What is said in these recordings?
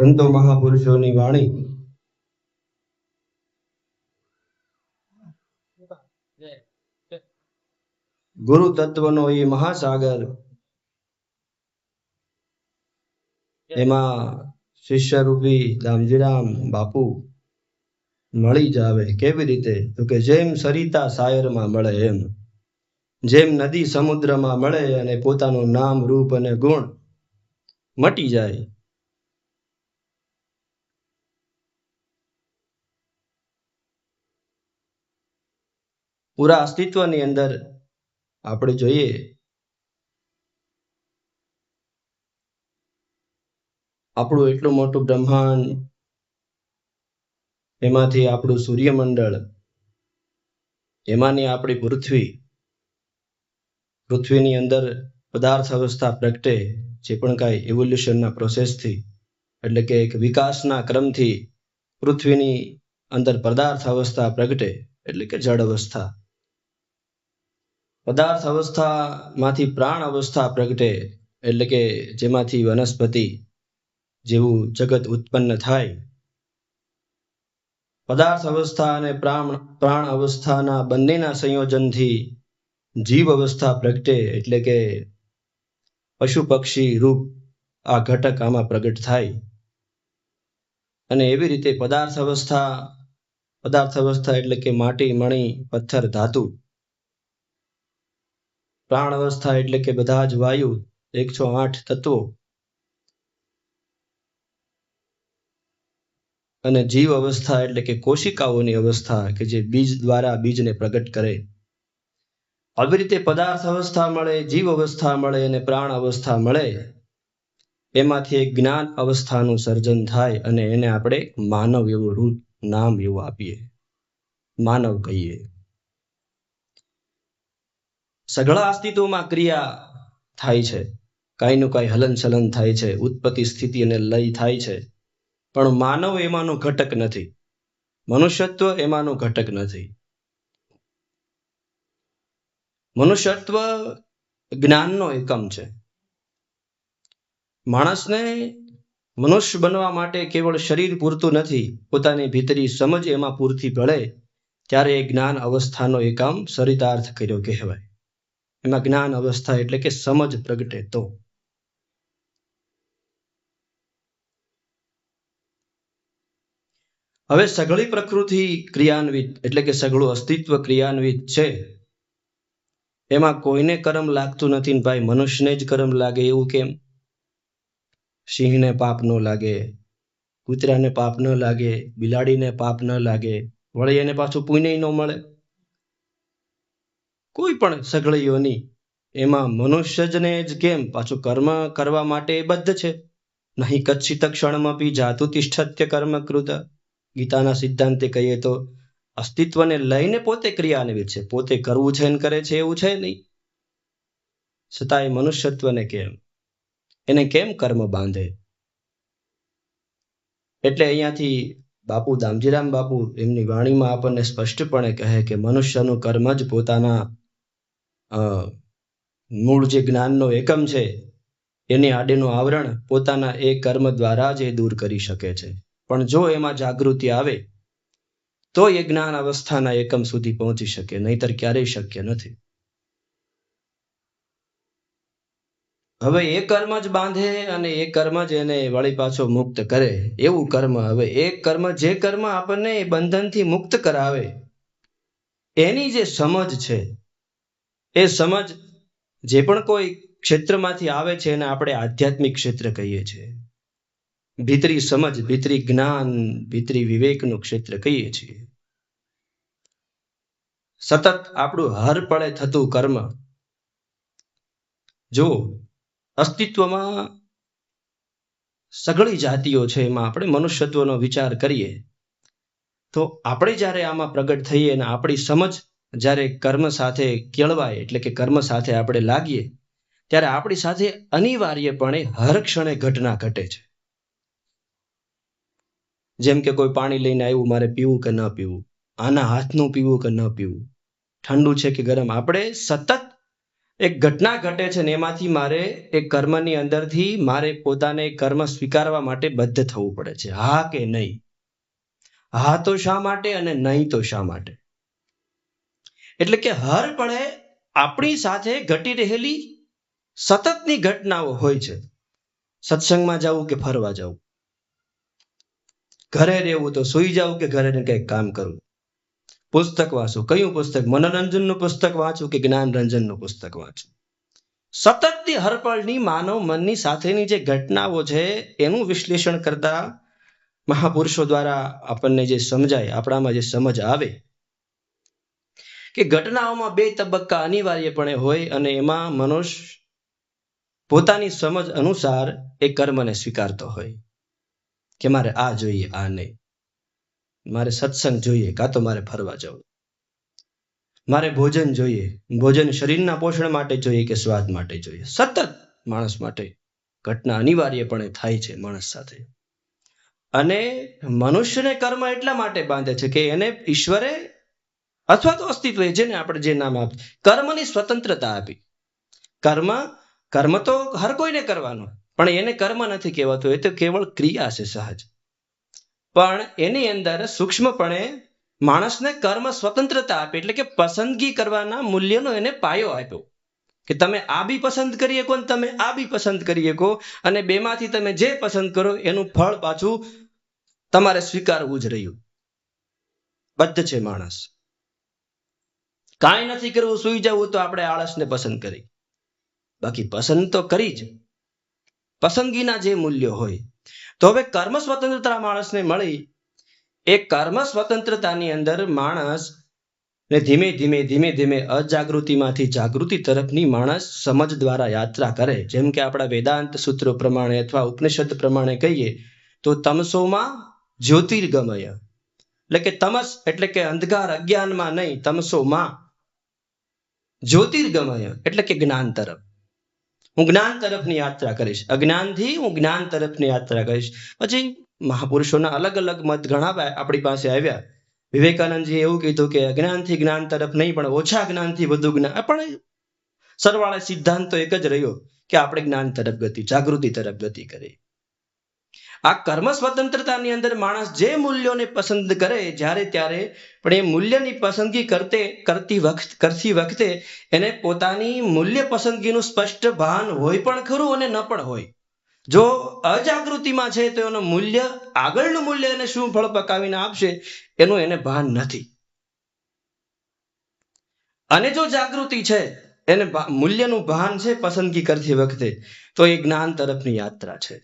સંતો મહાપુરુષોની વાણી ગુરુ તત્વનો એ મહાસાગર, એમાં શિષ્યરૂપી દામજીરામ બાપુ મળી જાવે. કેવી રીતે? તો કે જેમ સરિતા સાયરમાં મળે એમ, જેમ નદી સમુદ્રમાં મળે અને પોતાનું નામ રૂપ અને ગુણ મટી જાય. પૂરા અસ્તિત્વની અંદર આપણે જોઈએ આપણું એટલું મોટું બ્રહ્માંડ, એમાંથી આપણું સૂર્યમંડળ, એમાંની આપણી પૃથ્વીની અંદર પદાર્થ અવસ્થા પ્રગટે, જે પણ કાંઈ ઇવોલ્યુશનના પ્રોસેસથી, એટલે કે એક વિકાસના ક્રમથી પૃથ્વીની અંદર પદાર્થ અવસ્થા પ્રગટે, એટલે કે જળ અવસ્થા. પદાર્થ અવસ્થામાંથી પ્રાણ અવસ્થા પ્રગટે, એટલે કે જેમાંથી વનસ્પતિ જેવું જગત ઉત્પન્ન થાય. પદાર્થ અવસ્થા અને પ્રાણ અવસ્થાના બંનેના સંયોજનથી જીવ અવસ્થા પ્રગટે, એટલે કે પશુ પક્ષી રૂપ આ ઘટક આમાં પ્રગટ થાય. અને એવી રીતે પદાર્થ અવસ્થા એટલે કે માટી, મણી, પથ્થર, ધાતુ. પ્રાણ અવસ્થા એટલે કે બધા જ વાયુ, 108 તત્વો. અને જીવ અવસ્થા એટલે કે કોશિકાઓની અવસ્થા, કે જે બીજ દ્વારા બીજને પ્રગટ કરે. આવી રીતે પદાર્થ અવસ્થા મળે, જીવ અવસ્થા મળે અને પ્રાણ અવસ્થા મળે, એમાંથી એક જ્ઞાન અવસ્થાનું સર્જન થાય અને એને આપણે માનવ એવું રૂપ, નામ એવું આપીએ, માનવ કહીએ. સઘળા અસ્તિત્વમાં ક્રિયા થાય છે, કાંઈનું કાંઈ હલનચલન થાય છે, ઉત્પત્તિ, સ્થિતિ અને લય થાય છે. પણ માનવ એમાંનો ઘટક નથી, મનુષ્યત્વ એમાંનો ઘટક નથી. મનુષ્યત્વ જ્ઞાનનો એકમ છે. માણસને મનુષ્ય બનવા માટે કેવળ શરીર પૂરતું નથી, પોતાની ભીતરી સમજ એમાં પૂરતી પડે ત્યારે એ જ્ઞાન અવસ્થાનો એકમ સરિતાર્થ કર્યો કહેવાય. એમાં જ્ઞાન અવસ્થા એટલે કે સમજ પ્રગટે તો. હવે સઘળી પ્રકૃતિ ક્રિયાન્વિત એટલે કે સઘળું અસ્તિત્વ ક્રિયાન્વિત છે. એમાં કોઈને કર્મ લાગતું નથી ને ભાઈ મનુષ્યને જ કર્મ લાગે એવું કેમ? સિંહને પાપ ન લાગે, કૂતરાને પાપ ન લાગે, બિલાડીને પાપ ન લાગે, વળી એને પાછું પુણ્ય ન મળે. કોઈ પણ સઘળીઓની એમાં મનુષ્ય જ ને જ કેમ પાછું કર્મ કરવા માટે બદ્ધ છે. નહીં કચ્છિત ક્ષણમપી જાતુ તિષ્ઠત્ય કર્મ કૃત. ગીતાના સિદ્ધાંતે કહીએ તો અસ્તિત્વને લઈને પોતે ક્રિયાન્વિત છે, પોતે કરવું છે ને કરે છે એવું છે નહીં. છતાંય મનુષ્યત્વને કેમ, એને કેમ કર્મ બાંધે? એટલે અહીંયાથી બાપુ દામજીરામ બાપુ એમની વાણીમાં આપણને સ્પષ્ટપણે કહે કે મનુષ્યનું કર્મ જ પોતાના મૂળ જે જ્ઞાનનો એકમ છે એની આડેનું આવરણ પોતાના એ કર્મ દ્વારા જ એ દૂર કરી શકે છે. પણ જો એમાં જાગૃતિ આવે તો એ જ્ઞાન અવસ્થાના એકમ સુધી પહોંચી શકે, નહીતર ક્યારેય શક્ય નથી. હવે એ કર્મ જ બાંધે અને એ કર્મ જ એને વળી પાછો મુક્ત કરે, એવું કર્મ. હવે એ કર્મ, જે કર્મ આપણને બંધનથી મુક્ત કરાવે, એની જે સમજ છે, એ સમજ જે પણ કોઈ ક્ષેત્રમાંથી આવે છે એને આપણે આધ્યાત્મિક ક્ષેત્ર કહીએ છીએ. ભીતરી સમજ, ભીતરી જ્ઞાન, ભીતરી વિવેકનું ક્ષેત્ર કહીએ છીએ. સતત આપણું હર પળે થતું કર્મ, જો અસ્તિત્વમાં સઘળી જાતિઓ છે, એમાં આપણે મનુષ્યત્વનો વિચાર કરીએ તો આપણે જ્યારે આમાં પ્રગટ થઈએ અને આપણી સમજ જ્યારે કર્મ સાથે કેળવાય, એટલે કે કર્મ સાથે આપણે લાગીએ, ત્યારે આપણી સાથે અનિવાર્યપણે હર ક્ષણે ઘટના ઘટે છે. જેમ કે કોઈ પાણી લઈને આવ્યું, મારે પીવું કે ન પીવું, આના હાથનું પીવું કે ન પીવું, ઠંડુ છે કે ગરમ, આપણે સતત એક ઘટના ઘટે છે ને એમાંથી મારે એ કર્મની અંદરથી મારે પોતાને કર્મ સ્વીકારવા માટે બદ્ધ થવું પડે છે. હા કે નહીં? હા તો શા માટે અને નહીં તો શા માટે? એટલે કે હર પળે આપણી સાથે ઘટી રહેલી સતતની ઘટનાઓ હોય છે. સત્સંગમાં જવું કે ફરવા જવું, ઘરે રહેવું તો સુઈ જવું કે ઘરે કંઈક કામ કરવું, પુસ્તક વાંચવું, કયું પુસ્તક, મનોરંજનનું પુસ્તક વાંચવું કે જ્ઞાનરંજનનું પુસ્તક વાંચવું. સતતની હરપળની માનવ મનની સાથેની જે ઘટનાઓ છે એનું વિશ્લેષણ કરતા મહાપુરુષો દ્વારા આપણને જે સમજાય, આપણામાં જે સમજ આવે કે ઘટનાઓમાં બે તબક્કા અનિવાર્યપણે હોય અને એમાં મનુષ્ય પોતાની સમજ અનુસાર એ કર્મને સ્વીકારતો હોય કે મારે આ જોઈએ, આ નહીં, મારે સત્સંગ જોઈએ, કાં તો મારે ફરવા જવું, મારે ભોજન જોઈએ, ભોજન શરીરના પોષણ માટે જોઈએ કે સ્વાદ માટે જોઈએ. સતત માણસ માટે ઘટના અનિવાર્યપણે થાય છે માણસ સાથે. અને મનુષ્યને કર્મ એટલા માટે બાંધે છે કે એને ઈશ્વરે અથવા તો અસ્તિત્વ, જેને આપણે જે નામ આપ, કર્મની સ્વતંત્રતા આપી. કર્મ તો હર કોઈને કરવાનો, પણ એને કર્મ નથી કહેવાતું, એ તો કેવળ ક્રિયા છે સહજ. પણ એની અંદર સૂક્ષ્મપણે માણસને કર્મ સ્વતંત્રતા આપી, એટલે કે પસંદગી કરવાના મૂલ્યનો એને પાયો આપ્યો કે તમે આ બી પસંદ કરી શકો ને તમે આ બી પસંદ કરી શકો, અને બેમાંથી તમે જે પસંદ કરો એનું ફળ પાછું તમારે સ્વીકારવું જ રહ્યું. બદ્ધ છે માણસ. કાંઈ નથી કરવું, સુઈ જવું, તો આપણે આળસને પસંદ કરી, બાકી પસંદ તો કરી જ. પસંદગીના જે મૂલ્યો હોય. તો હવે કર્મ સ્વતંત્રતા માણસને મળી. એ કર્મ સ્વતંત્રતાની અંદર માણસ ને ધીમે ધીમે અજાગૃતિમાંથી જાગૃતિ તરફની માણસ સમજ દ્વારા યાત્રા કરે. જેમ કે આપણા વેદાંત સૂત્રો પ્રમાણે અથવા ઉપનિષદ પ્રમાણે કહીએ તો તમસોમાં જ્યોતિર્ગમય, એટલે કે તમસ એટલે કે અંધકાર, અજ્ઞાનમાં નહીં, તમસોમાં જ્યોતિર્ગમય એટલે કે જ્ઞાન તરફ. હું જ્ઞાન તરફની યાત્રા કરીશ, અજ્ઞાનથી હું જ્ઞાન તરફની યાત્રા કરીશ. પછી મહાપુરુષોના અલગ અલગ મત ઘણા આપણી પાસે આવ્યા. વિવેકાનંદજી એવું કીધું કે અજ્ઞાનથી જ્ઞાન તરફ નહીં, પણ ઓછા જ્ઞાનથી વધુ જ્ઞાન. પણ સરવાળે સિદ્ધાંત તો એક જ રહ્યો કે આપણે જ્ઞાન તરફ ગતિ, જાગૃતિ તરફ ગતિ કરી. આ કર્મ સ્વતંત્રતાની અંદર માણસ જે મૂલ્યોને પસંદ કરે જ્યારે ત્યારે, પણ એ મૂલ્યની પસંદગી કરતી વખતે એને પોતાની મૂલ્ય પસંદગીનું સ્પષ્ટ ભાન હોય પણ ખરું અને ન પણ હોય. જો અજાગૃતિમાં છે તો એનું મૂલ્ય, આગળનું મૂલ્ય એને શું ફળ પકાવીને આપશે એનું એને ભાન નથી. અને જો જાગૃતિ છે, એને મૂલ્યનું ભાન છે પસંદગી કરતી વખતે, તો એ જ્ઞાન તરફની યાત્રા છે.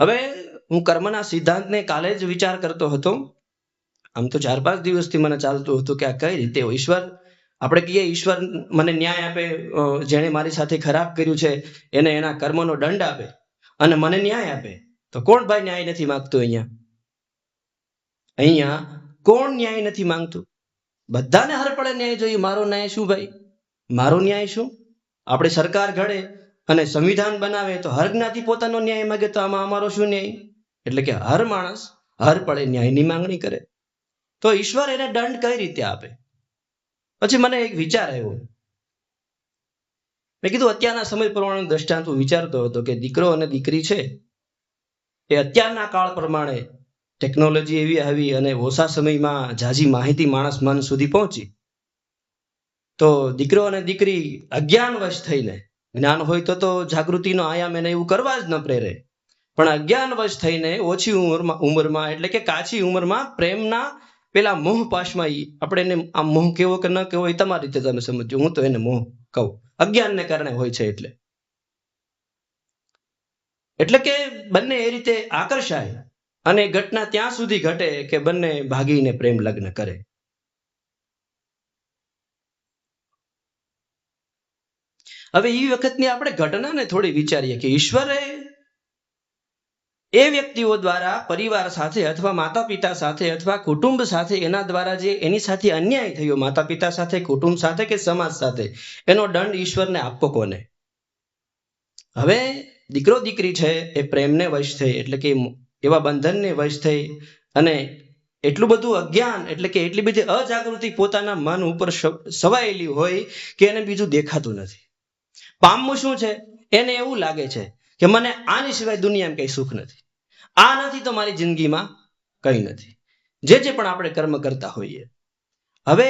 હવે હું કર્મના સિદ્ધાંતને કાલે જ વિચાર કરતો હતો. આમ તો 4-5 દિવસથી મને ચાલતું હતું કે આ કઈ રીતે ઈશ્વર, આપણે કહીએ ઈશ્વર મને ન્યાય આપે, જેણે મારી સાથે ખરાબ કર્યું છે એને એના કર્મનો દંડ આપે અને મને ન્યાય આપે. તો કોણ ભાઈ ન્યાય નથી માંગતું? અહીંયા કોણ ન્યાય નથી માંગતું? બધાને હરપળે ન્યાય જોઈએ. મારો ન્યાય શું ભાઈ? મારો ન્યાય શું? આપણે સરકાર ઘડે અને સંવિધાન બનાવે તો હર જ્ઞાતિ પોતાનો ન્યાય માંગે, તો આમાં અમારો શું ન્યાય? એટલે કે હર માણસ હર પળે ન્યાયની માંગણી કરે, તો ઈશ્વર એને દંડ કઈ રીતે આપે? પછી મને એક વિચાર આવ્યો. મેં કીધું અત્યારના સમય પ્રમાણે દ્રષ્ટાંત હું વિચારતો હતો કે દીકરો અને દીકરી છે એ અત્યારના કાળ પ્રમાણે ટેકનોલોજી એવી આવી અને ઓછા સમયમાં ઝાઝી માહિતી માણસ મન સુધી પહોંચી. તો દીકરો અને દીકરી અજ્ઞાનવશ થઈને, જ્ઞાન હોય તો જાગૃતિનો આયામ એને એવું કરવા જ ન પ્રેરે, પણ અજ્ઞાનવશ થઈને ઓછી ઉંમરમાં એટલે કે કાચી ઉંમરમાં પ્રેમના પેલા મોહ પાશમાં, આપણે એને આ મોહ કેવો કે ન કેવો એ તમારી રીતે તમે સમજો, હું તો એને મોહ કહું, અજ્ઞાનને કારણે હોય છે. એટલે કે બંને એ રીતે આકર્ષાય અને ઘટના ત્યાં સુધી ઘટે કે બંને ભાગીને પ્રેમ લગ્ન કરે. હવે એ વખતની આપણે ઘટનાને થોડી વિચારીએ કે ઈશ્વરે એ વ્યક્તિઓ દ્વારા પરિવાર સાથે અથવા માતા પિતા સાથે અથવા કુટુંબ સાથે એના દ્વારા જે એની સાથે અન્યાય થયો, માતા પિતા સાથે, કુટુંબ સાથે કે સમાજ સાથે, એનો દંડ ઈશ્વરને આપવો કોને? હવે દીકરો દીકરી છે એ પ્રેમને વશ થઈ, એટલે કે એવા બંધનને વશ થઈ અને એટલું બધું અજ્ઞાન એટલે કે એટલી બધી અજાગૃતિ પોતાના મન ઉપર સવાયેલી હોય કે એને બીજું દેખાતું નથી. પામવું શું છે? એને એવું લાગે છે કે મને આની સિવાય દુનિયામાં કઈ સુખ નથી, આ નથી તો મારી જિંદગીમાં કઈ નથી. જે પણ આપણે કર્મ કરતા હોઈએ, હવે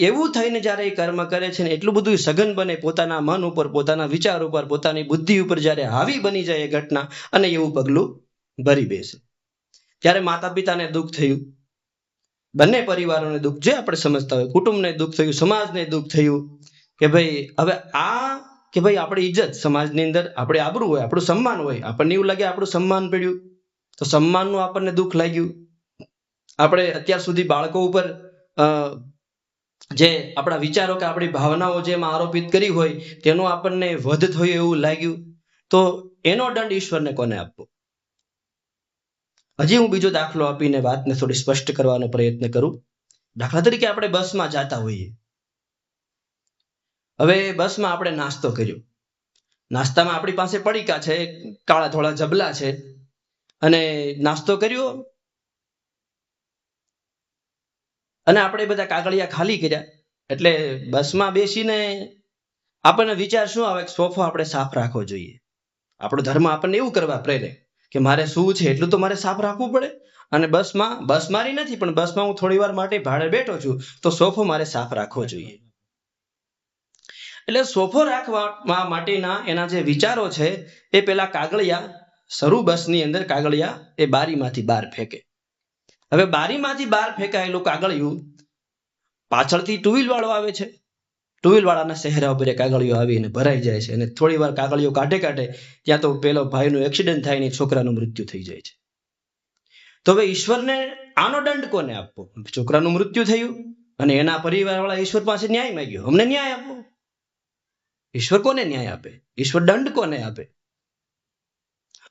એવું થઈને જ્યારે એ કર્મ કરે છે ને એટલું બધું સઘન બને પોતાના મન ઉપર, પોતાના વિચાર ઉપર, પોતાની બુદ્ધિ ઉપર જ્યારે હાવી બની જાય એ ઘટના અને એવું પગલું ભરી બેસે, ત્યારે માતા પિતાને દુઃખ થયું, બંને પરિવારોને દુઃખ, જે આપણે સમજતા હોય, કુટુંબને દુઃખ થયું, સમાજને દુઃખ થયું કે ભાઈ હવે આ કે ભાઈ આપણી ઇજ્જત સમાજની અંદર, આપણે આબરૂ હોય, આપણું સન્માન હોય, આપણને એવું લાગે આપણું સન્માન પડ્યું તો સન્માનનું આપણને દુઃખ લાગ્યું. આપણે અત્યાર સુધી બાળકો ઉપર જે આપણા વિચારો કે આપણી ભાવનાઓ જેમ આરોપિત કરી હોય તેનો આપણને વધ થયો એવું લાગ્યું, તો એનો દંડ ઈશ્વરને કોને આપવો? હજી હું બીજો દાખલો આપીને વાતને થોડી સ્પષ્ટ કરવાનો પ્રયત્ન કરું. દાખલા તરીકે આપણે બસમાં જતા હોઈએ, હવે બસમાં આપણે નાસ્તો કર્યો, નાસ્તામાં આપણી પાસે પડીકા છે, કાળા ધોળા જબલા છે, અને નાસ્તો કર્યો અને આપણે બધા કાગળિયા ખાલી કર્યા, એટલે બસમાં બેસીને આપણને વિચાર શું આવે? સોફો આપણે સાફ રાખવો જોઈએ. આપણો ધર્મ આપણને એવું કરવા પ્રેરે કે મારે શું છે એટલું તો મારે સાફ રાખવું પડે, અને બસ મારી નથી પણ બસમાં હું થોડી વાર માટે ભાડે બેઠો છું તો સોફો મારે સાફ રાખવો જોઈએ. એટલે સોફો રાખવા માટેના એના જે વિચારો છે એ પેલા કાગળિયા શરૂ બસની અંદર કાગળિયા એ બારીમાંથી બહાર ફેંકે. હવે બારીમાંથી બહાર ફેંકાયેલું કાગળિયું પાછળથી ટુ વ્હીલ વાળો આવે છે, ટુ વ્હીલ વાળાના ચહેરા ઉપર કાગળિયો આવીને ભરાઈ જાય છે, અને થોડી વાર કાગળિયો કાઢે ત્યાં તો પેલો ભાઈનું એક્સિડન્ટ થાય ને છોકરાનું મૃત્યુ થઈ જાય છે. તો હવે ઈશ્વરને આનો દંડ કોને આપવો? છોકરાનું મૃત્યુ થયું અને એના પરિવાર વાળા ઈશ્વર પાસે ન્યાય માંગ્યો, અમને ન્યાય આપો. ઈશ્વર કોને ન્યાય આપે? ઈશ્વર દંડ કોને આપે?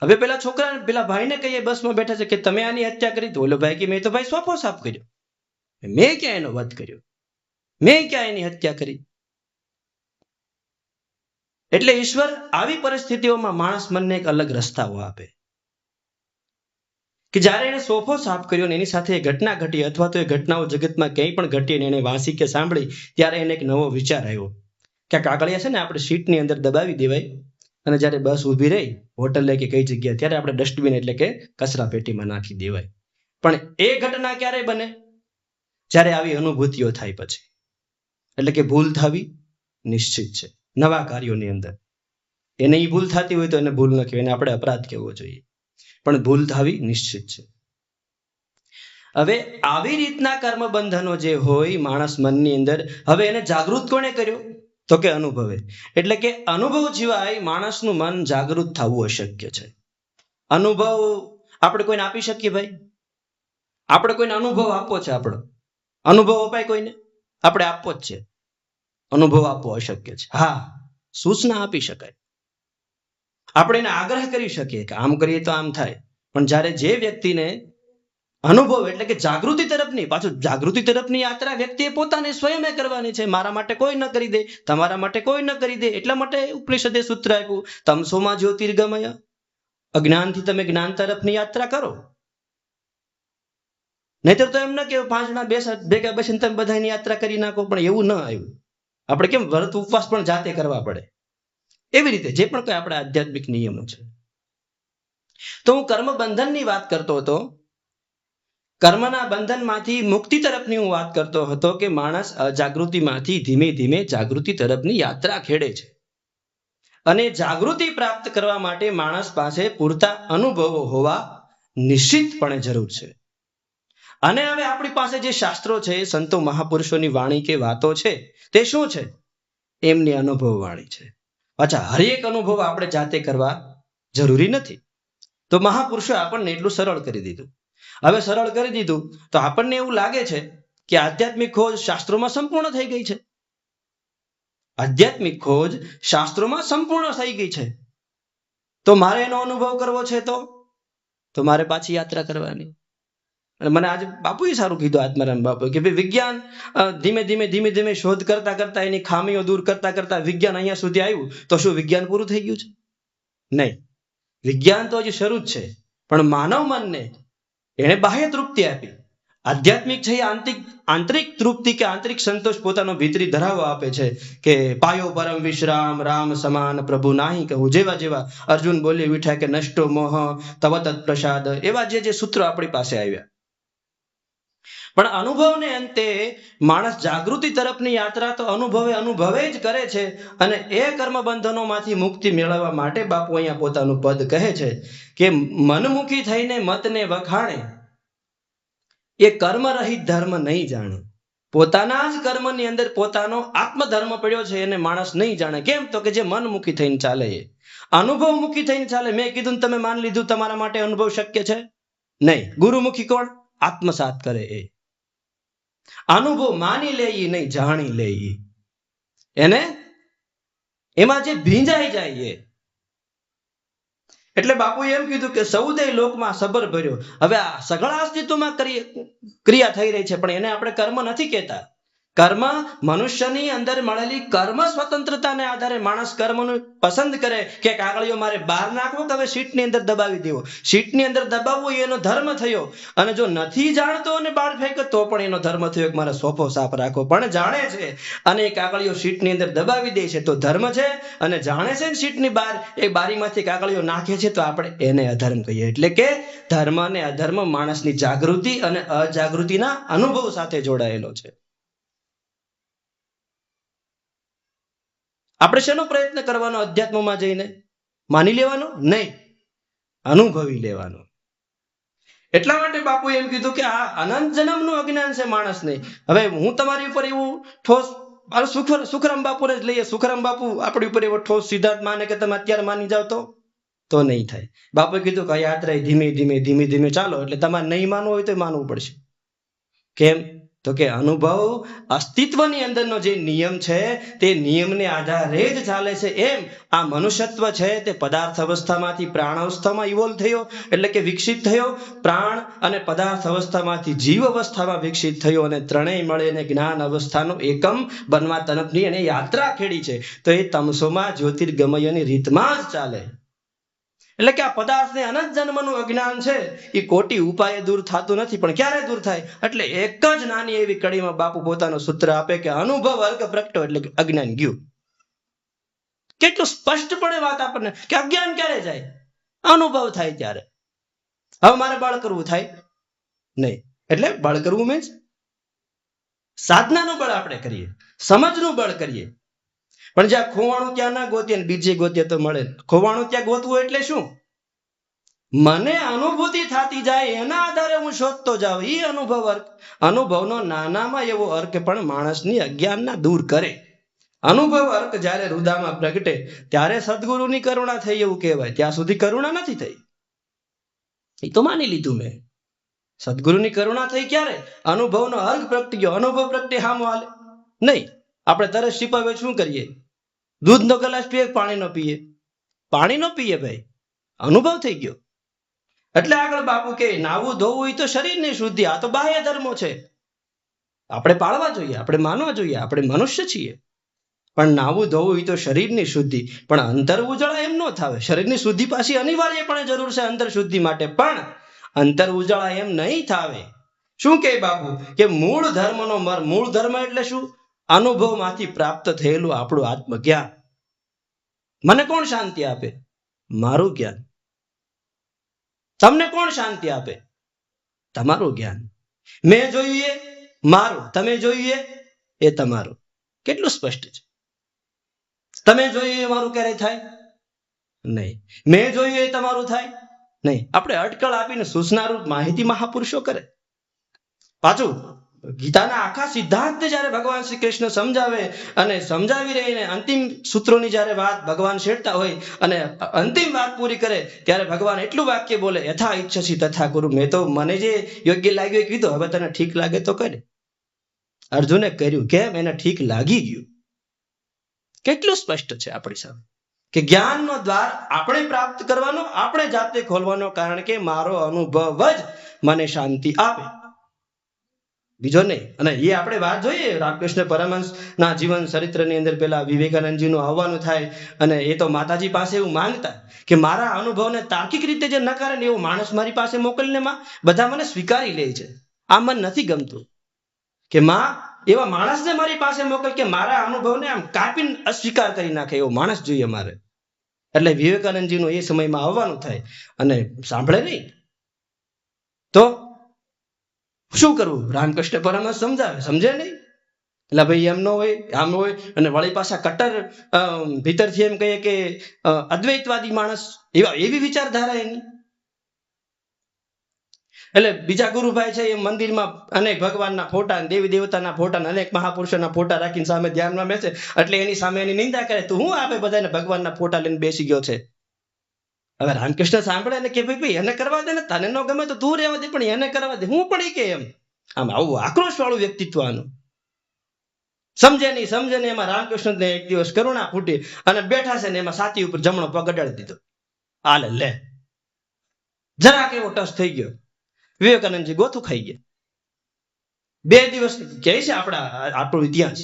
હવે પેલા ભાઈને કહીએ બસમાં બેઠા છે કે તમે આની હત્યા કરી, તો ઓલો ભાઈ કે મેં તો ભાઈ સોફો સાફ કર્યો, મેં ક્યાં એનો વધ કર્યો, મેં ક્યાં એની હત્યા કરી? એટલે ઈશ્વર આવી પરિસ્થિતિઓમાં માણસ મનને એક અલગ રસ્તાઓ આપે કે જ્યારે એને સોફો સાફ કર્યો ને એની સાથે એ ઘટના ઘટી, અથવા તો એ ઘટનાઓ જગતમાં ક્યાંય પણ ઘટી અને એને વાંચી કે સાંભળી, ત્યારે એને એક નવો વિચાર આવ્યો કે કાગળિયા છે ને આપણે સીટની અંદર દબાવી દેવાય, અને જ્યારે બસ ઊભી રહી હોટલે કે કઈ જગ્યાએ, ત્યારે આપણે ડસ્ટબિન એટલે કે કચરા પેટીમાં નાખી દેવાય. પણ એ ઘટના ક્યારે બને? જ્યારે આવી અનુભૂતિઓ થાય પછી. એટલે કે ભૂલ થવી નિશ્ચિત છે નવા કાર્યોની અંદર. એને એ ભૂલ થતી હોય તો એને ભૂલ ન કહેવાય, એને આપણે અપરાધ કહેવો જોઈએ, પણ ભૂલ થવી નિશ્ચિત છે. હવે આવી રીતના કર્મ બંધનો જે હોય માણસ મનની અંદર, હવે એને જાગૃત કોણે કર્યો? તો કે અનુભવે. એટલે કે અનુભવ સિવાય માણસનું મન જાગૃત થવું અશક્ય છે. અનુભવ આપણે કોઈને આપી શકીએ? ભાઈ આપણે કોઈને અનુભવ આપવો છે, આપણો અનુભવ અપાય કોઈને? આપણે આપવો જ છે. અનુભવ આપવો અશક્ય છે. હા, સૂચના આપી શકાય, આપણે એને આગ્રહ કરી શકીએ કે આમ કરીએ તો આમ થાય, પણ જ્યારે જે વ્યક્તિને અનુભવ એટલે કે જાગૃતિ તરફની, પાછું જાગૃતિ તરફની યાત્રા વ્યક્તિએ પોતાને સ્વયં કરવાની છે. મારા માટે કોઈ ન કરી દે, તમારા માટે કોઈ ન કરી દે. એટલા માટે ઉપનિષદે સૂત્ર આપ્યું, તમસોમાં જ્યોતિર્ગમય, અજ્ઞાનથી તમે જ્ઞાન તરફની યાત્રા કરો. નહીતર તો એમ ન કે 5 જણા ભેગા બેસીને તમે બધાની યાત્રા કરી નાખો, પણ એવું ન આવ્યું. આપણે કેમ વ્રત ઉપવાસ પણ જાતે કરવા પડે, એવી રીતે જે પણ કોઈ આપણા આધ્યાત્મિક નિયમો છે. તો હું કર્મ બંધનની વાત કરતો હતો, કર્મના બંધનમાંથી મુક્તિ તરફની હું વાત કરતો હતો કે માણસ અજાગૃતિમાંથી ધીમે ધીમે જાગૃતિ તરફની યાત્રા ખેડે છે, અને જાગૃતિ પ્રાપ્ત કરવા માટે માણસ પાસે પૂરતા અનુભવો હોવા નિશ્ચિતપણે જરૂર છે. અને હવે આપણી પાસે જે શાસ્ત્રો છે, સંતો મહાપુરુષોની વાણી કે વાતો છે, તે શું છે? એમની અનુભવ વાણી છે. અચ્છા, હરેક અનુભવ આપણે જાતે કરવા જરૂરી નથી. તો મહાપુરુષો આપણને એટલું સરળ કરી દીધું. હવે સરળ કરી દીધું તો આપણને એવું લાગે છે કે આધ્યાત્મિક ખોજ શાસ્ત્રોમાં સંપૂર્ણ થઈ ગઈ છે. આધ્યાત્મિક ખોજ શાસ્ત્રોમાં સંપૂર્ણ થઈ ગઈ છે. તો મારે એનો અનુભવ કરવો છે તો મારે પાછી યાત્રા કરવાની. અને મને આજે બાપુએ સારું કીધું, આત્મારામ બાપુ, કે ભાઈ વિજ્ઞાન ધીમે ધીમે શોધ કરતા કરતા, એની ખામીઓ દૂર કરતા કરતા વિજ્ઞાન અહીંયા સુધી આવ્યું, તો શું વિજ્ઞાન પૂરું થઈ ગયું છે? નહીં, વિજ્ઞાન તો હજી શરૂ જ છે. પણ માનવ મનને એને બાહ્ય તૃપ્તિ આપી, આધ્યાત્મિક છે એ આંતરિક તૃપ્તિ કે આંતરિક સંતોષ પોતાનો ભીતરી ધરાવો આપે છે કે પાયો પરમ વિશ્રામ રામ સમાન પ્રભુ નાહી કહું, જેવા અર્જુન બોલી ઉઠ્યા કે નષ્ટો મોહ તવ તત્પ્રસાદ, એવા જે સૂત્રો આપણી પાસે આવ્યા. પણ અનુભવને અંતે માણસ જાગૃતિ તરફની યાત્રા તો અનુભવે જ કરે છે. અને એ કર્મ બંધનોમાંથી મુક્તિ મેળવવા માટે બાપુ અહીંયા પોતાનું પદ કહે છે કે મનમુખી થઈને મતને વખાણે એ કર્મ રહિત ધર્મ નહીં જાણે. પોતાના જ કર્મની અંદર પોતાનો આત્મધર્મ પડ્યો છે એને માણસ નહીં જાણે. કેમ? તો કે જે મનમુખી થઈને ચાલે, એ અનુભવમુખી થઈને ચાલે. મેં કીધું તમે માની લીધું તમારા માટે અનુભવ શક્ય છે નહીં. ગુરુમુખી કોણ? આત્મસાત કરે એ. અનુભવ માની લે નહીં, જાણી લે એને, એમાં જે ભીંજાઈ જાય એ. એટલે બાપુએ એમ કીધું કે સૌદય લોકમાં સબર ભર્યો. હવે આ સઘળા અસ્તિત્વમાં ક્રિયા થઈ રહી છે, પણ એને આપણે કર્મ નથી કહેતા. કર્મ મનુષ્યની અંદર મળેલી કર્મ સ્વતંત્રતાને આધારે માણસ કર્મનું પસંદ કરે કે કાગળિયો મારે બહાર નાખવો કે હવે સીટની અંદર દબાવી દેવો. સીટની અંદર દબાવવો એનો ધર્મ થયો, અને જો નથી જાણતો અને બહાર ફેંકે તો પણ એનો ધર્મ થયો કે મારે સોફો સાફ રાખવો. પણ જાણે છે અને એ કાગળિયો સીટની અંદર દબાવી દે છે તો ધર્મ છે, અને જાણે છે ને સીટની બહાર એ બારીમાંથી કાગળિયો નાખે છે તો આપણે એને અધર્મ કહીએ. એટલે કે ધર્મ અને અધર્મ માણસની જાગૃતિ અને અજાગૃતિના અનુભવ સાથે જોડાયેલો છે. આપણે શેનો પ્રયત્ન કરવાનો? અધ્યાત્મમાં જઈને માની લેવાનો નહીં, અનુભવી લેવાનો. એટલા માટે બાપુ એમ કીધું કે આ અનંત જન્મનું અજ્ઞાન છે માણસને. હવે હું તમારી ઉપર એવું ઠોસ, સુખરામ બાપુને જ લઈએ. સુખરામ બાપુ આપણી ઉપર એવો ઠોસ સિદ્ધાંત માને કે તમે અત્યારે માની જાવ તો નહીં થાય. બાપુએ કીધું કે યાત્રા ધીમે ધીમે ચાલો. એટલે તમારે નહીં માનવું હોય તો માનવું પડશે. કેમ? તો કે અનુભવ અસ્તિત્વની અંદરનો જે નિયમ છે તે નિયમને આધારે જ ચાલે છે. એમ આ મનુષ્યત્વ છે તે પદાર્થ અવસ્થામાંથી પ્રાણ અવસ્થામાં ઇવોલ્વ થયો, એટલે કે વિકસિત થયો. પ્રાણ અને પદાર્થ અવસ્થામાંથી જીવ અવસ્થામાં વિકસિત થયો, અને ત્રણેય મળીને જ્ઞાન અવસ્થાનો એકમ બનવા તરફની એને યાત્રા ખેડી છે. તો એ તમસોમાં જ્યોતિર્ગમયની રીતમાં જ ચાલે. એટલે કે આ પદાર્થને અનંત જન્મનું અજ્ઞાન છે એ કોટી ઉપાયે દૂર થતું નથી. પણ ક્યારે દૂર થાય? એટલે એક જ નાની એવી કડીમાં બાપુ પોતાનું સૂત્ર આપે કે અનુભવ અર્ક પ્રગટો, એટલે કે અજ્ઞાન ગયું. કેટલું સ્પષ્ટપણે વાત આપણને કે અજ્ઞાન ક્યારે જાય? અનુભવ થાય ત્યારે. હવે મારે બળ કરવું થાય નહીં, એટલે બળ કરવું મીન્સ સાધનાનું બળ આપણે કરીએ, સમજનું બળ કરીએ. પણ જ્યાં ખોવાણું ત્યાં ના ગોતીએ, બીજે ગોતીએ તો મળે. ખોવાણું ત્યાં ગોતવું એટલે શું? મને અનુભૂતિ થતી જાય એના આધારે હું શોધતો જાઉં. એ અનુભવ અર્ક. અનુભવનો નાનામાં એવો અર્ક પણ માણસની અજ્ઞાનના દૂર કરે. અનુભવ અર્ક જ્યારે રુદામાં પ્રગટે ત્યારે સદગુરુની કરુણા થઈ એવું કહેવાય. ત્યાં સુધી કરુણા નથી થઈ, એ તો માની લીધું મેં. સદગુરુની કરુણા થઈ ક્યારે? અનુભવનો અર્ક પ્રગટી ગયો. અનુભવ પ્રગટે હામો હાલે નહીં. આપણે તરસ છીપાવે શું કરીએ? દૂધનો ગ્લાસ પીએ, પાણીનો પીએ? પાણીનો પીએ ભાઈ, અનુભવ થઈ ગયો. એટલે આગળ બાપુ કે નાવું ધોવું એ તો શરીરની શુદ્ધિ, આ તો બાહ્ય ધર્મો છે. આપણે પાળવા જોઈએ, આપણે માનવા જોઈએ, આપણે મનુષ્ય છીએ. પણ નાવું ધોવું એ તો શરીરની શુદ્ધિ. પણ અંતર ઉજળા એમ ન થાવે. શરીરની શુદ્ધિ પાછી અનિવાર્યપણે જરૂર છે અંતર શુદ્ધિ માટે, પણ અંતર ઉજળા એમ નહીં થાવે. શું કે બાપુ કે મૂળ ધર્મનો મર. મૂળ ધર્મ એટલે શું? અનુભવમાંથી પ્રાપ્ત થયેલું આપણું આત્મજ્ઞાન. મને કોણ શાંતિ આપે? મારું જ્ઞાન. તમને કોણ શાંતિ આપે? તમારું જ્ઞાન. મેં જોયું એ મારું, તમે જોયું એ તમારું. કેટલું સ્પષ્ટ છે. તમે જોયું એ મારું ક્યારે થાય નહીં, મેં જોયું એ તમારું થાય નહીં. આપણે અટકળ આપીને સૂચનારૂપ માહિતી મહાપુરુષો કરે. પાછું ગીતાના આખા સિદ્ધાંત જયારે ભગવાન શ્રી કૃષ્ણ સમજાવે અને સમજાવી રહીને અંતિમ સૂત્રોની જયારે વાત ભગવાન છેડતા હોય અને અંતિમ વાત પૂરી કરે ત્યારે ભગવાન એટલું વાક્ય બોલે, યથા ઈચ્છસી તથા કુરુ. મેં તો મને જે યોગ્ય લાગ્યું એ કીધું, હવે તને ઠીક લાગે તો કરે. અર્જુને કર્યું. કેમ? એને ઠીક લાગી ગયું. કેટલું સ્પષ્ટ છે આપણી સામે કે જ્ઞાનનો દ્વાર આપણે પ્રાપ્ત કરવાનો, આપણે જાતે ખોલવાનો. કારણ કે મારો અનુભવ જ મને શાંતિ આપે, બીજો નહીં. અને એ આપણે વાત જોઈએ રામકૃષ્ણ પરમહંસ ના જીવન ચરિત્રની અંદર પેલા વિવેકાનંદજીનું આવવાનું થાય અને એ તો માતાજી પાસે એવું માંગતા કે મારા અનુભવને તાર્કિક રીતે જે નકારે ને એવું માણસ મારી પાસે મોકલીને બધા મને સ્વીકારી લે છે. આ મન નથી ગમતું કે માં એવા માણસને મારી પાસે મોકલ કે મારા અનુભવને આમ કાપીને અસ્વીકાર કરી નાખે એવો માણસ જોઈએ મારે. એટલે વિવેકાનંદજીનું એ સમયમાં આવવાનું થાય અને સાંભળે નહીં તો શું કરવું? રામકૃષ્ણ પરમહંસ સમજાવે, સમજે નહીં. એટલે ભાઈ એમ ન હોય, આમ હોય. અને વળી પાછા કટ્ટર ભીતરથી એમ કહીએ કે અદ્વૈતવાદી માણસ, એવી વિચારધારા એની. એટલે બીજા ગુરુભાઈ છે એ મંદિરમાં અનેક ભગવાનના ફોટા, દેવી દેવતાના ફોટા, અનેક મહાપુરુષોના ફોટા રાખીને સામે ધ્યાનમાં બેસે, એટલે એની સામે એની નિંદા કરે. તું હું આપે બધાને ભગવાનના ફોટા લઈને બેસી ગયો છે? હવે રામકૃષ્ણ સાંભળે ને કે ભાઈ એને કરવા દે ને, તને ન ગમે તો તું રહેવા દે, પણ એને કરવા દે. હું પણ કે એમ આમ આવું આક્રોશ વાળું વ્યક્તિત્વ આનું. સમજે નહીં. એમાં રામકૃષ્ણને એક દિવસ કરુણા ફૂટી અને બેઠા છે ને એમાં છાતી ઉપર જમણો પગ અડાડી દીધો. આલે લે, જરાક એવો ટચ થઈ ગયો. વિવેકાનંદજી ગોથું ખાઈ ગયા. 2 દિવસ કહે છે આપણો ઇતિહાસ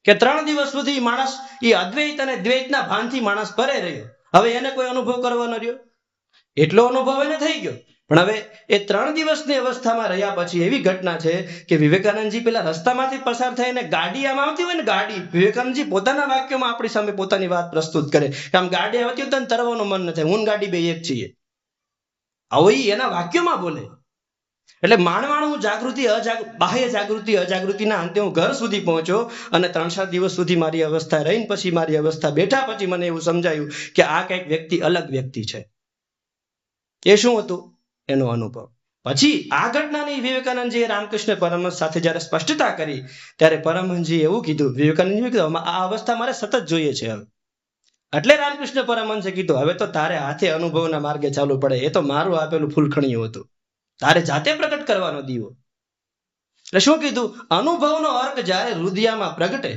કે 3 દિવસ સુધી માણસ એ અદ્વૈત અને દ્વૈતના ભાનથી માણસ પરે રહ્યો. હવે એને કોઈ અનુભવ કરવાનો રહ્યો? એટલો અનુભવ એને થઈ ગયો. પણ હવે એ 3 દિવસની અવસ્થામાં રહ્યા પછી એવી ઘટના છે કે વિવેકાનંદજી પેલા રસ્તામાંથી પસાર થઈને ગાડી આમ આવતી હોય ને, ગાડી, વિવેકાનંદજી પોતાના વાક્યોમાં આપણી સામે પોતાની વાત પ્રસ્તુત કરે કે આમ ગાડી આવતી હોય તો તરવાનું મન ન થાય, હું ગાડી બે એક છીએ. આવો એના વાક્યોમાં બોલે. એટલે માણવાણું જાગૃતિ બાહ્ય જાગૃતિ અજાગૃતિના અંતે હું ઘર સુધી પહોંચ્યો અને 3-4 દિવસ સુધી મારી અવસ્થા રહીને પછી મારી અવસ્થા બેઠા પછી મને એવું સમજાયું કે આ કઈક વ્યક્તિ અલગ વ્યક્તિ છે. એ શું હતું? એનો અનુભવ. પછી આ ઘટનાની વિવેકાનંદજીએ રામકૃષ્ણ પરમહંસ સાથે જયારે સ્પષ્ટતા કરી ત્યારે પરમહંસજી એવું કીધું, વિવેકાનંદજીએ કીધું આ અવસ્થા મારે સતત જોઈએ છે હવે. એટલે રામકૃષ્ણ પરમહંસે કીધું હવે તો તારે હાથે અનુભવના માર્ગે ચાલુ પડે. એ તો મારું આપેલું ફૂલખણિયું હતું, તારે જાતે પ્રગટ કરવાનો દીવો. એટલે શું કીધું? અનુભવનો અર્ક જ્યારે રુદિયામાં પ્રગટે,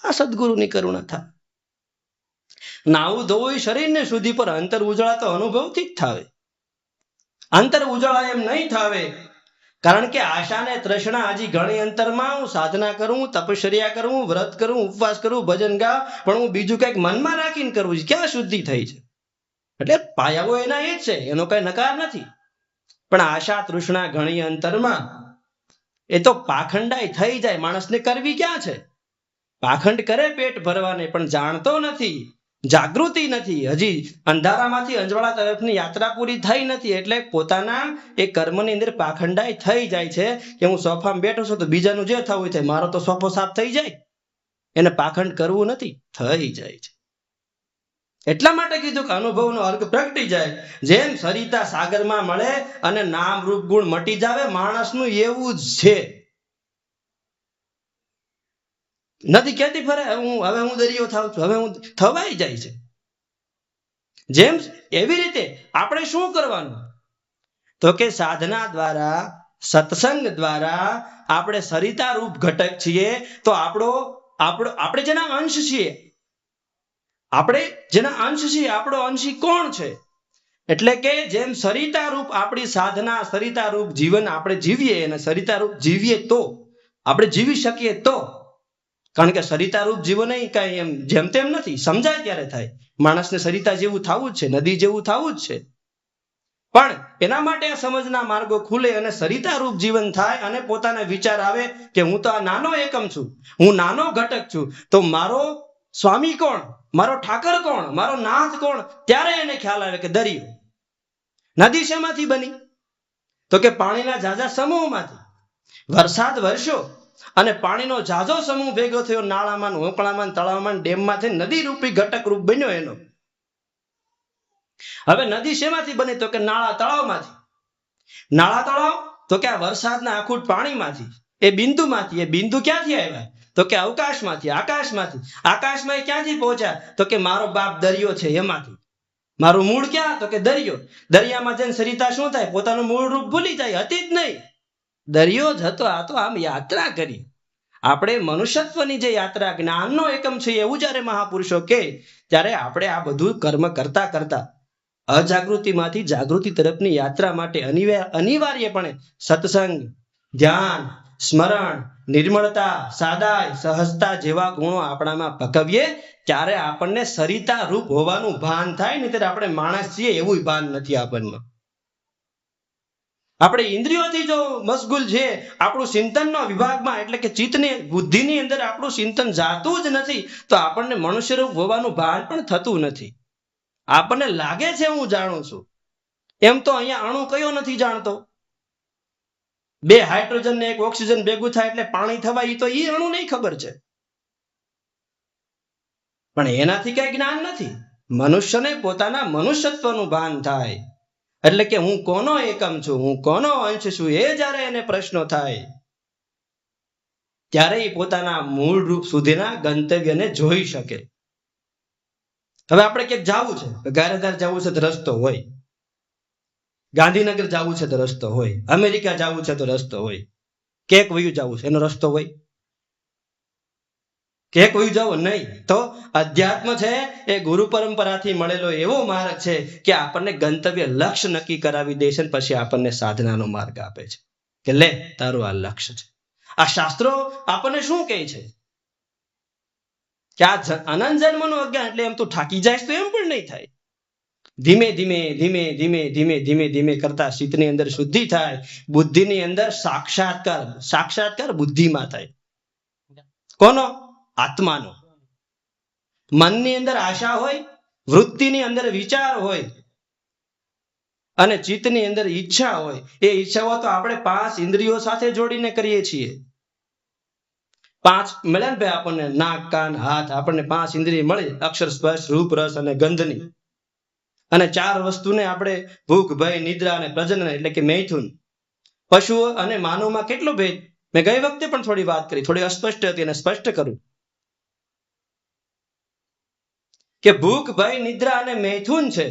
આ સદગુરુની કરુણા થાય. નાવું ધોવું શરીરને શુદ્ધિ પર અંતર ઉજળા તો અનુભવથી જ થાવે. અંતર ઉજળા એમ નહીં થાવે કારણ કે આશા ને તૃષ્ણા હજી ઘણી અંતરમાં. હું સાધના કરું, તપશ્ચર્યા કરું, વ્રત કરું, ઉપવાસ કરું, ભજન ગાવ, પણ હું બીજું કંઈક મનમાં રાખીને કરવું છે. ક્યાં શુદ્ધિ થઈ છે? એટલે પાયાઓ એના એ જ છે, એનો કઈ નકાર નથી. પણ આશા તૃષ્ણા ઘણી અંતરમાં એ તો પાખંડાઈ થઈ જાય. માણસને કરવી ક્યાં છે? પાખંડ કરે પેટ ભરવાને, પણ જાણતો નથી, જાગૃતિ નથી. હજી અંધારામાંથી અંજવાળા તરફની યાત્રા પૂરી થઈ નથી. એટલે પોતાના એ કર્મની અંદર પાખંડાઈ થઈ જાય છે કે હું સોફામાં બેઠો છું તો બીજાનું જે થવું થાય, મારો તો સોફો સાફ થઈ જાય. એને પાખંડ કરવું નથી, થઈ જાય છે. એટલા માટે કીધું કે અનુભવનો અર્ક પ્રગટી જાય. જેમ સરિતા સાગરમાં મળે અને નામ રૂપ ગુણ મટી જાવે, માણસનું એવું જ છે. નદી ક્યાંથી ફરે? હવે હું દરિયો થાવ છું, હવે હું થવાઈ જાય છે. જેમ એવી રીતે આપણે શું કરવાનું? તો કે સાધના દ્વારા, સત્સંગ દ્વારા આપણે સરિતા રૂપ ઘટક છીએ. તો આપણે જેના અંશ છીએ, આપણો અંશી કોણ છે? એટલે કે જેમ સરિતા રૂપ આપણી સાધના, સરિતા રૂપ જીવન આપણે જીવીએ, અને સરિતા રૂપ જીવીએ તો આપણે જીવી શકીએ તો. કારણ કે સરિતા રૂપ જીવન કઈ એમ જેમ તેમ નથી, સમજાય ત્યારે થાય. માણસને સરિતા જેવું થવું જ છે, નદી જેવું થવું જ છે. પણ એના માટે આ સમજના માર્ગો ખુલે અને સરિતા રૂપ જીવન થાય અને પોતાના વિચાર આવે કે હું તો આ નાનો એકમ છું, હું નાનો ઘટક છું, તો મારો સ્વામી કોણ, મારો ઠાકર કોણ, મારો નાથ કોણ? ત્યારે એને ખ્યાલ આવે કે દરિયો. નદી શેમાંથી બની? તો કે પાણીના ઝાઝા સમૂહમાંથી. વરસાદ વરસ્યો અને પાણીનો ઝાઝો સમૂહ ભેગો થયો, નાળામાં, હોકળામાં, તળાવમાં, ડેમમાંથી નદી રૂપી ઘટક રૂપ બન્યો એનો. હવે નદી શેમાંથી બની? તો કે નાળા તળાવમાંથી. નાળા તળાવ તો કે આ વરસાદના આખુટ પાણીમાંથી, એ બિંદુમાંથી. એ બિંદુ ક્યાંથી આવ્યા? તો કે અવકાશમાંથી, આકાશમાંથી. આકાશમાં એ ક્યાંથી પહોંચ્યા? તો કે મારો બાપ દરિયો છે એમાંથી. મારું મૂળ ક્યાં? તો કે દરિયો. દરિયામાં જઈને સરિતા શું થાય? પોતાનું મૂળ રૂપ ભૂલી જાય, હતી જ નહીં, દરિયો જ હતો. આ તો આમ યાત્રા કરી. આપણે મનુષ્યત્વની જે યાત્રા, જ્ઞાનનો એકમ છે એવું જયારે મહાપુરુષો કહે ત્યારે આપણે આ બધું કર્મ કરતા કરતા અજાગૃતિમાંથી જાગૃતિ તરફની યાત્રા માટે અનિવાર્યપણે સત્સંગ, ધ્યાન, સ્મરણ, નિર્મળતા, સાદાઈ, સહજતા જેવા ગુણો આપણામાં પકવીએ ત્યારે આપણને સરિતા રૂપ હોવાનું ભાન થાય. નહીં ત્યારે આપણે માણસ છીએ એવું ભાન નથી આપણને. આપણે ઇન્દ્રિયોથી જો મશગુલ છે, આપણું ચિંતનનો વિભાગમાં એટલે કે ચિત્તની બુદ્ધિની અંદર આપણું ચિંતન જાતું જ નથી, તો આપણને મનુષ્યરૂપ હોવાનું ભાન પણ થતું નથી. આપણને લાગે છે હું જાણું છું, એમ તો અહીંયા અણુ કયો નથી જાણતો. બે હાઇડ્રોજન ને એક ઓક્સિજન ભેગું થાય એટલે પાણી થવાય, એ તો એ અણુ નહીં ખબર છે, પણ એનાથી કઈ જ્ઞાન નથી. મનુષ્યને પોતાના મનુષ્યત્વનું ભાન થાય, એટલે કે હું કોનો એકમ છું, હું કોનો અંશ છું, એ જ્યારે એને પ્રશ્નો થાય ત્યારે એ પોતાના મૂળ રૂપ સુધીના ગંતવ્યને જોઈ શકે. હવે આપણે ક્યાંક જવું છે, ગારેધાર જવું છે તો રસ્તો હોય, ગાંધીનગર જવું છે તો રસ્તો હોય, અમેરિકા જવું છે તો રસ્તો હોય, કેક વયું જવું છે એનો રસ્તો હોય, કેક વયું જવું નહીં. તો અધ્યાત્મ છે એ ગુરુ પરંપરાથી મળેલો એવો માર્ગ છે કે આપણને ગંતવ્ય લક્ષ્ય નક્કી કરાવી દે છે, પછી આપણને સાધનાનો માર્ગ આપે છે કે લે તારું આ લક્ષ્ય છે. આ શાસ્ત્રો આપણને શું કહે છે કે આ અનંત જન્મનું અજ્ઞાન એટલે એમ તું થાકી જાય તો એમ પણ નહીં થાય. ધીમે ધીમે ધીમે ધીમે ધીમે ધીમે ધીમે કરતા ચિત્તની અંદર શુદ્ધિ થાય, બુદ્ધિની અંદર સાક્ષાત્કાર બુદ્ધિમાં થાય. કોનો? આત્માનો. મનની અંદર આશા હોય, વૃત્તિની અંદર વિચાર હોય અને ચિત્તની અંદર ઈચ્છા હોય. એ ઈચ્છાઓ તો આપણે 5 ઇન્દ્રિયો સાથે જોડીને કરીએ છીએ. 5 મળે ને ભાઈ આપણને, નાક કાન હાથ, આપણને 5 ઇન્દ્રિય મળે, અક્ષર સ્પર્શ રૂપ રસ અને ગંધની. અને 4 વસ્તુને આપણે ભૂખ ભય નિદ્રા અને પ્રજનન એટલે કે મૈથુન. પશુઓ અને માનવમાં કેટલો ભેદ, મેં ગઈ વખતે પણ થોડી વાત કરી, થોડી અસ્પષ્ટ હતી અને સ્પષ્ટ કરું કે ભૂખ ભય નિદ્રા અને મૈથુન છે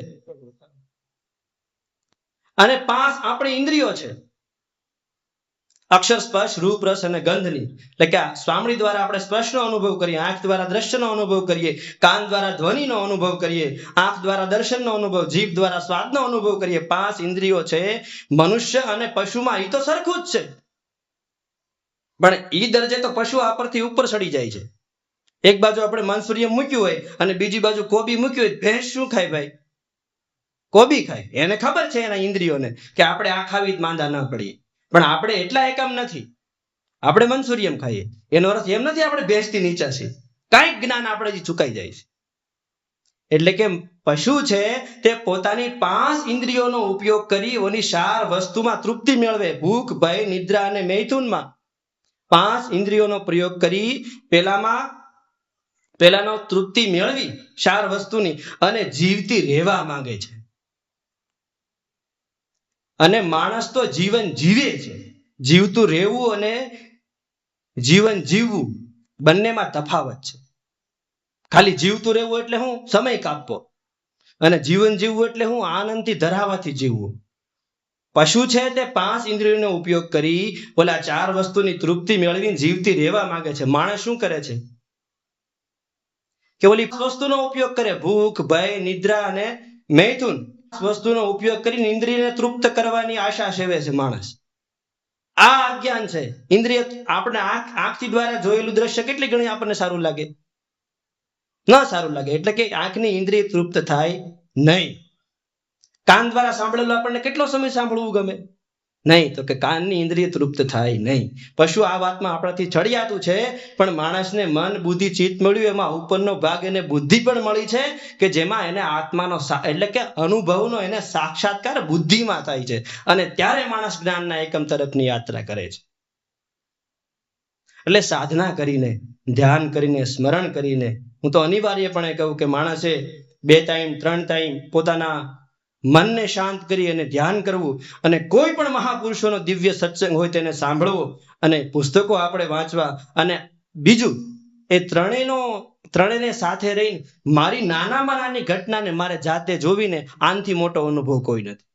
અને 5 આપણી ઇન્દ્રિયો છે, અક્ષર સ્પર્શ રૂપ રસ અને ગંધની. એટલે કે સ્વામણી દ્વારા આપણે સ્પર્શનો અનુભવ કરીએ, આંખ દ્વારા દ્રશ્યનો અનુભવ કરીએ, કાન દ્વારા ધ્વનિનો અનુભવ કરીએ, આંખ દ્વારા દર્શનનો અનુભવ, જીભ દ્વારા સ્વાદનો અનુભવ કરીએ. 5 ઇન્દ્રિયો છે. મનુષ્ય અને પશુમાં એ તો સરખું જ છે, પણ ઈ દરજ્જે તો પશુ આ પરથી ઉપર ચડી જાય છે. એક બાજુ આપણે મંસૂરિયમ મૂક્યું હોય અને બીજી બાજુ કોબી મૂક્યું હોય, ભેંસ શું ખાય ભાઈ? કોબી ખાય. એને ખબર છે એના ઇન્દ્રિયોને કે આપણે આ ખાવી જ માંદા ન પડીએ, પણ આપણે એટલા એકમ નથી, આપણે મંસૂરિયમ ખાઈએ. એનો અર્થ એમ નથી આપણે ભેંસથી નીચા છીએ, કાંઈક જ્ઞાન આપણે ચુકાઈ જાય છે. એટલે કે પશુ છે તે પોતાની 5 ઇન્દ્રિયોનો ઉપયોગ કરી ઓની 4 વસ્તુમાં તૃપ્તિ મેળવે, ભૂખ ભય નિદ્રા અને મૈથુનમાં 5 ઇન્દ્રિયોનો પ્રયોગ કરી પેલાનો તૃપ્તિ મેળવી 4 વસ્તુની અને જીવતી રહેવા માંગે છે. અને માણસ તો જીવન જીવે છે. જીવતું રહેવું અને જીવન જીવવું બંનેમાં તફાવત છે. ખાલી જીવતું રહેવું એટલે હું સમય કાપવો, અને જીવન જીવવું એટલે હું આનંદથી ધરાવાથી જીવવું. પશુ છે તે 5 ઇન્દ્રિયોનો ઉપયોગ કરી ઓલા 4 વસ્તુની તૃપ્તિ મેળવીને જીવતી રહેવા માંગે છે. માણસ શું કરે છે કે ઓલી વસ્તુનો ઉપયોગ કરે, ભૂખ ભય નિદ્રા અને મૈથુન વસ્તુનો ઉપયોગ કરીને ઇન્દ્રિયને તૃપ્ત કરવાની આશા સેવે છે માણસ. આ અજ્ઞાન છે. ઇન્દ્રિય આપણે આંખથી દ્વારા જોયેલું દ્રશ્ય કેટલી ઘણી આપણને સારું લાગે? ન સારું લાગે. એટલે કે આંખની ઇન્દ્રિય તૃપ્ત થાય નહીં. કાન દ્વારા સાંભળેલું આપણને કેટલો સમય સાંભળવું ગમે? નહીં. તો કે કાનની ઇન્દ્રિય તૃપ્ત થાય નહીં. પશુ આ વાતમાં આપણાથી ચડિયાતું છે, પણ માણસને મન બુદ્ધિ ચિત્ત મળ્યું, એમાં ઉપરનો ભાગ એને બુદ્ધિ પણ મળી છે કે જેમાં એને આત્માનો એટલે કે અનુભવનો એને સાક્ષાત્કાર બુદ્ધિમાં થાય છે, અને ત્યારે માણસ જ્ઞાનના એકમ તરફની યાત્રા કરે છે. એટલે સાધના કરીને, ધ્યાન કરીને, સ્મરણ કરીને, હું તો અનિવાર્યપણે કહું કે માણસે 2 ટાઈમ 3 ટાઈમ પોતાના મનને શાંત કરી અને ધ્યાન કરવું, અને કોઈ પણ મહાપુરુષોનો દિવ્ય સત્સંગ હોય તેને સાંભળવો, અને પુસ્તકો આપણે વાંચવા, અને બીજું એ ત્રણેયને સાથે રહીને મારી નાનામાં નાની ઘટનાને મારે જાતે જોવીને આનથી મોટો અનુભવ કોઈ નથી.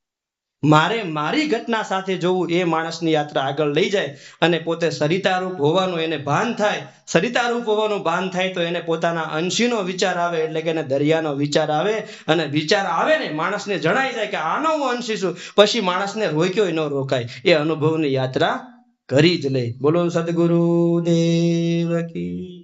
મારી ઘટના સાથે જોવું એ માણસની યાત્રા આગળ લઈ જાય, અને પોતે સરિતારૂપ હોવાનું એને ભાન થાય. સરિતારૂપ હોવાનું ભાન થાય તો એને પોતાના અંશીનો વિચાર આવે, એટલે કે એને દરિયાનો વિચાર આવે, અને વિચાર આવે ને માણસને જણાઈ જાય કે આનો હું અંશી છું, પછી માણસને રોક્યો ન રોકાય, એ અનુભવની યાત્રા કરી જ લે. બોલો સદગુરુ દેવ કી.